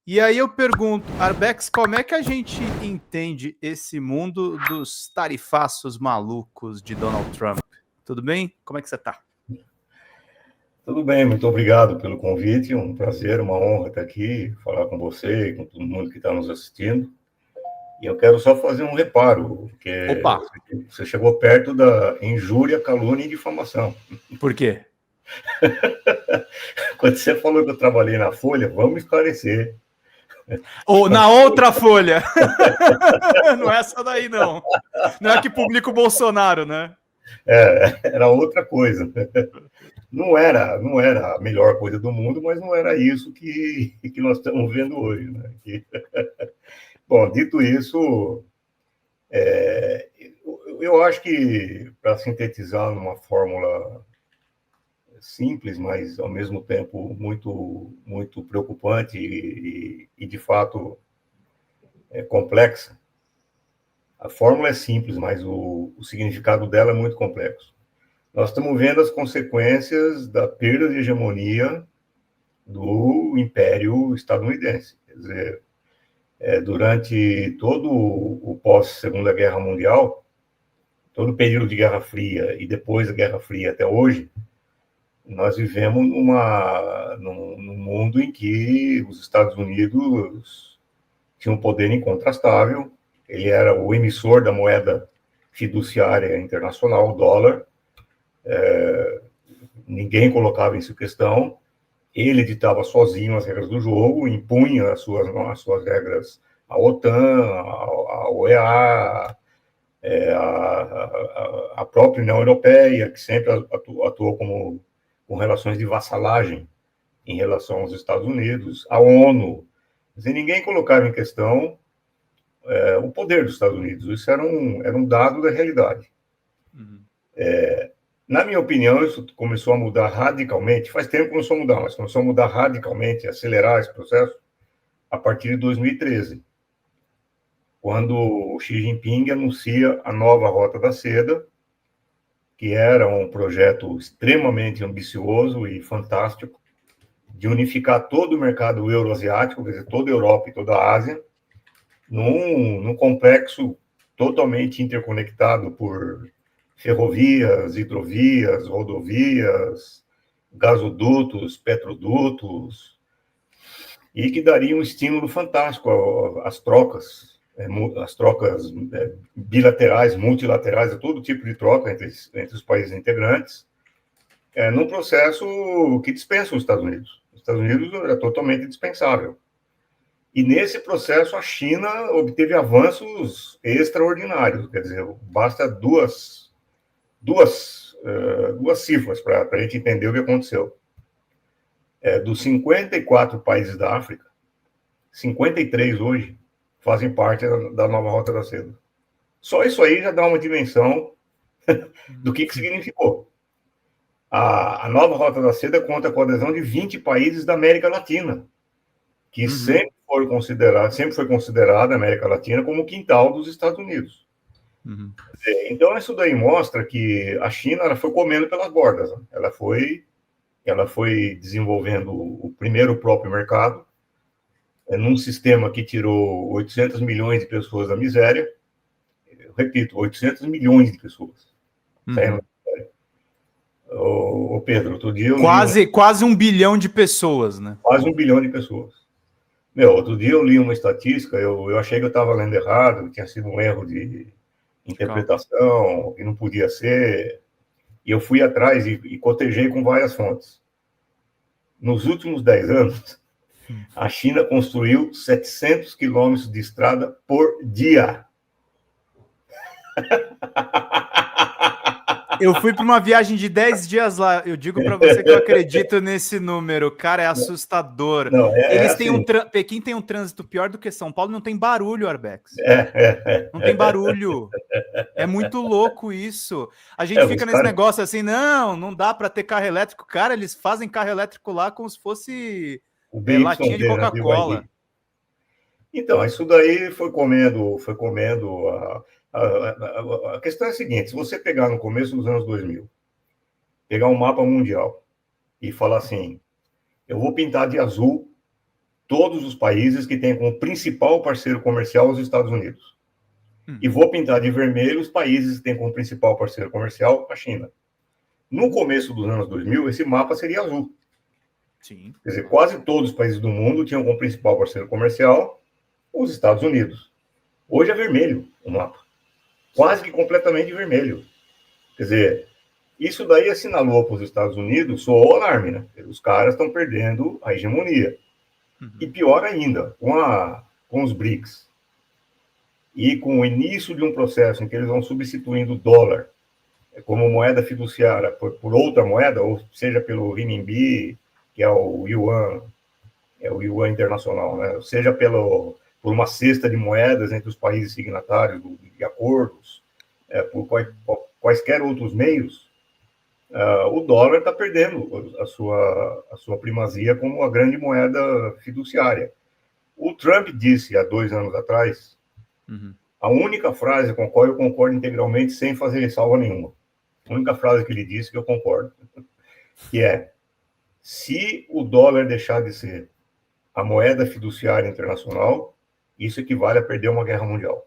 E aí eu pergunto, Arbex, como é que a gente entende esse mundo dos tarifaços malucos de Donald Trump? Tudo bem? Como é que você tá? Tudo bem, muito obrigado pelo convite. Um prazer, uma honra estar aqui, falar com você e com todo mundo que está nos assistindo. E eu quero só fazer um reparo, Opa, porque você chegou perto da injúria, calúnia e difamação. por quê? Quando você falou que eu trabalhei na Folha, vamos esclarecer. Ou na outra folha. Não é essa daí, não. Não é a que publica o Bolsonaro, né? Era outra coisa. Não era a melhor coisa do mundo, mas não era isso que nós estamos vendo hoje. Né? Bom, dito isso, eu acho que, para sintetizar numa fórmula simples, mas ao mesmo tempo muito preocupante e de fato complexa. A fórmula é simples, mas o significado dela é muito complexo. Nós estamos vendo as consequências da perda de hegemonia do Império estadunidense. Quer dizer, durante todo o pós-Segunda Guerra Mundial, todo o período de Guerra Fria e depois da Guerra Fria até hoje, nós vivemos num mundo em que os Estados Unidos tinham um poder incontrastável, ele era o emissor da moeda fiduciária internacional, o dólar, ninguém colocava isso em questão, ele ditava sozinho as regras do jogo, impunha as suas regras à OTAN, à OEA, a própria União Europeia, que sempre atuou com relações de vassalagem em relação aos Estados Unidos, a ONU. Quer dizer, ninguém colocava em questão o poder dos Estados Unidos. Isso era um dado da realidade. Uhum. Na minha opinião, isso começou a mudar radicalmente. Faz tempo que começou a mudar, mas começou a mudar radicalmente, acelerar esse processo a partir de 2013, quando o Xi Jinping anuncia a nova Rota da Seda, que era um projeto extremamente ambicioso e fantástico de unificar todo o mercado euroasiático, quer dizer, toda a Europa e toda a Ásia, num complexo totalmente interconectado por ferrovias, hidrovias, rodovias, gasodutos, petrodutos, e que daria um estímulo fantástico às trocas bilaterais, multilaterais, a todo tipo de troca entre os países integrantes, num processo que dispensa os Estados Unidos. Os Estados Unidos é totalmente dispensável. E nesse processo a China obteve avanços extraordinários, quer dizer, basta duas cifras para a gente entender o que aconteceu. Dos 54 países da África, 53 hoje fazem parte da nova Rota da Seda. Só isso aí já dá uma dimensão do que significou. A nova Rota da Seda conta com a adesão de 20 países da América Latina, que sempre foi considerada a América Latina como o quintal dos Estados Unidos. Uhum. Então, isso daí mostra que a China ela foi comendo pelas bordas. Né? Ela foi desenvolvendo o primeiro próprio mercado, num sistema que tirou 800 milhões de pessoas da miséria. Eu repito, 800 milhões de pessoas. Uhum. Ô Pedro, outro dia eu li Quase 1 bilhão de pessoas, né? quase 1 bilhão de pessoas. Outro dia eu li uma estatística, eu achei que eu estava lendo errado, que tinha sido um erro de interpretação, que não podia ser, e eu fui atrás e cotejei com várias fontes. Nos últimos 10 anos, a China construiu 700 quilômetros de estrada por dia. Eu fui para uma viagem de 10 dias lá. Eu digo para você que eu acredito nesse número. Cara, é assustador. Não, é Eles têm assim. Pequim tem um trânsito pior do que São Paulo. Não tem barulho, Arbex. É. Não tem barulho. É muito louco isso. A gente fica Os nesse caras, negócio assim, não dá para ter carro elétrico. Cara, eles fazem carro elétrico lá como se fosse o latinha de BYD, né, Coca-Cola. BYD. Então, isso daí foi comendo a questão é a seguinte, se você pegar no começo dos anos 2000, pegar um mapa mundial e falar assim, eu vou pintar de azul todos os países que têm como principal parceiro comercial os Estados Unidos. E vou pintar de vermelho os países que têm como principal parceiro comercial a China. No começo dos anos 2000, esse mapa seria azul. Sim. Quer dizer, quase todos os países do mundo tinham como principal parceiro comercial os Estados Unidos. Hoje é vermelho o mapa. Quase que completamente vermelho. Quer dizer, isso daí assinalou para os Estados Unidos, soou o alarme, né? Os caras estão perdendo a hegemonia. E pior ainda, com os BRICS e com o início de um processo em que eles vão substituindo o dólar como moeda fiduciária por outra moeda, ou seja, pelo renminbi, que é o yuan internacional, né? Ou seja, por uma cesta de moedas entre os países signatários de acordos, por quaisquer outros meios, o dólar está perdendo a sua primazia como a grande moeda fiduciária. O Trump disse há 2 anos atrás, a única frase com a qual eu concordo integralmente, sem fazer ressalva nenhuma, a única frase que ele disse que eu concordo, que é: se o dólar deixar de ser a moeda fiduciária internacional, isso equivale a perder uma guerra mundial.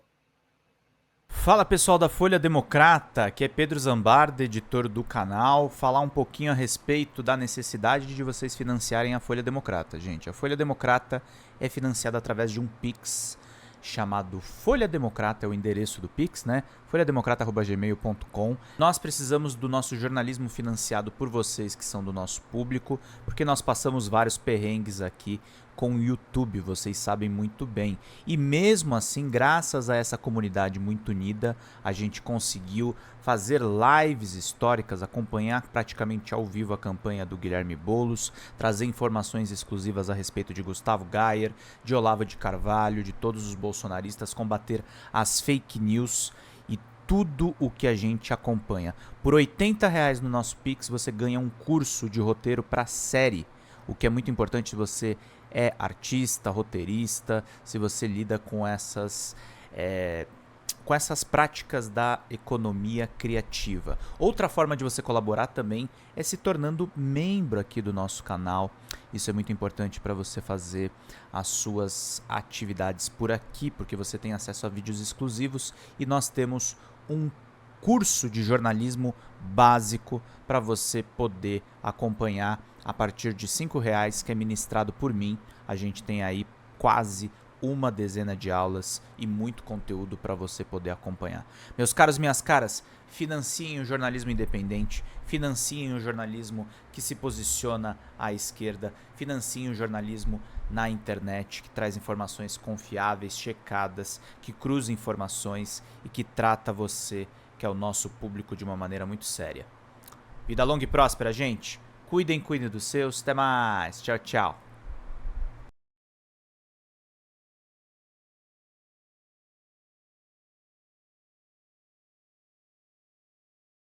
Fala pessoal da Folha Democrata, aqui é Pedro Zambarda, editor do canal, falar um pouquinho a respeito da necessidade de vocês financiarem a Folha Democrata. Gente, a Folha Democrata é financiada através de um Pix chamado Folha Democrata, é o endereço do Pix, né? folhademocrata@gmail.com. Nós precisamos do nosso jornalismo financiado por vocês que são do nosso público, porque nós passamos vários perrengues aqui com o YouTube, vocês sabem muito bem. E mesmo assim, graças a essa comunidade muito unida, a gente conseguiu fazer lives históricas, acompanhar praticamente ao vivo a campanha do Guilherme Boulos, trazer informações exclusivas a respeito de Gustavo Gayer, de Olavo de Carvalho, de todos os bolsonaristas, combater as fake news e tudo o que a gente acompanha. Por R$80 no nosso Pix você ganha um curso de roteiro para série, o que é muito importante se você é artista, roteirista, se você lida com essas práticas da economia criativa. Outra forma de você colaborar também é se tornando membro aqui do nosso canal. Isso é muito importante para você fazer as suas atividades por aqui, porque você tem acesso a vídeos exclusivos e nós temos um curso de jornalismo básico para você poder acompanhar a partir de R$5, que é ministrado por mim. A gente tem aí quase uma dezena de aulas e muito conteúdo para você poder acompanhar. Meus caros, minhas caras, financiem o jornalismo independente, financiem o jornalismo que se posiciona à esquerda, financiem o jornalismo na internet, que traz informações confiáveis, checadas, que cruza informações e que trata você, que é o nosso público, de uma maneira muito séria. Vida longa e próspera, gente. Cuidem dos seus. Até mais. Tchau, tchau.